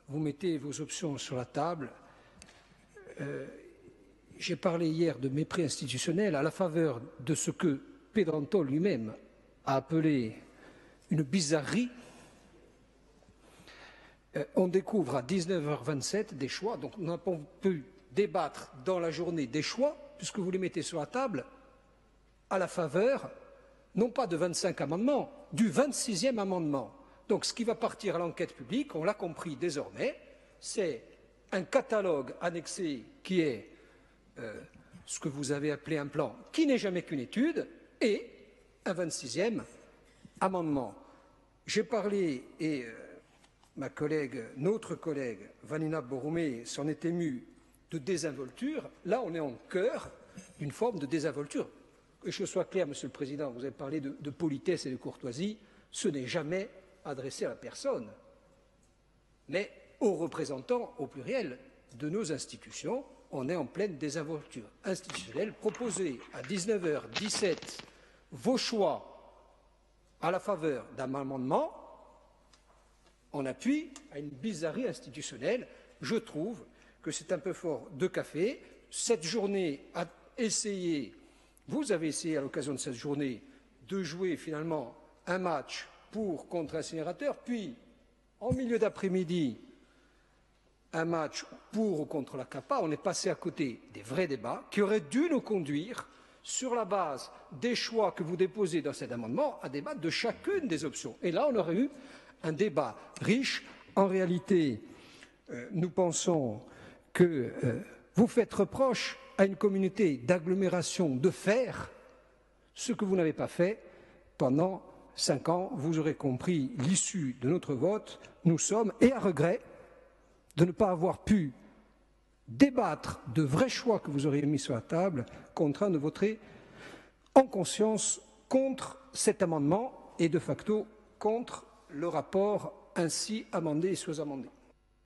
vous mettez vos options sur la table. J'ai parlé hier de mépris institutionnel à la faveur de ce que Pedranto lui-même a appelé une bizarrerie. On découvre à 19h27 des choix, donc nous n'avons pu débattre dans la journée des choix, puisque vous les mettez sur la table à la faveur, non pas de 25 amendements, du 26e amendement. Donc ce qui va partir à l'enquête publique, on l'a compris désormais, c'est un catalogue annexé qui est ce que vous avez appelé un plan, qui n'est jamais qu'une étude, et un 26e amendement. J'ai parlé, et notre collègue Vanina Bourumé s'en est émue, de désinvolture. Là, on est en cœur d'une forme de désinvolture. Que je sois clair, Monsieur le Président, vous avez parlé de politesse et de courtoisie, ce n'est jamais adressé à la personne, mais aux représentants, au pluriel, de nos institutions. On est en pleine désinvolture institutionnelle. Proposer à 19h17 vos choix à la faveur d'un amendement, en appui à une bizarrerie institutionnelle. Je trouve que c'est un peu fort de café. Cette journée a essayé, vous avez essayé à l'occasion de cette journée, de jouer finalement un match contre incinérateur, puis en milieu d'après-midi, un match pour ou contre la CAPA. On est passé à côté des vrais débats qui auraient dû nous conduire, sur la base des choix que vous déposez dans cet amendement, à débattre de chacune des options. Et là, on aurait eu un débat riche. En réalité, nous pensons que vous faites reproche à une communauté d'agglomération de faire ce que vous n'avez pas fait pendant 5 ans. Vous aurez compris l'issue de notre vote. Nous sommes, et à regret, de ne pas avoir pu débattre de vrais choix que vous auriez mis sur la table, contraints de voter en conscience contre cet amendement et de facto contre le rapport ainsi amendé et sous-amendé.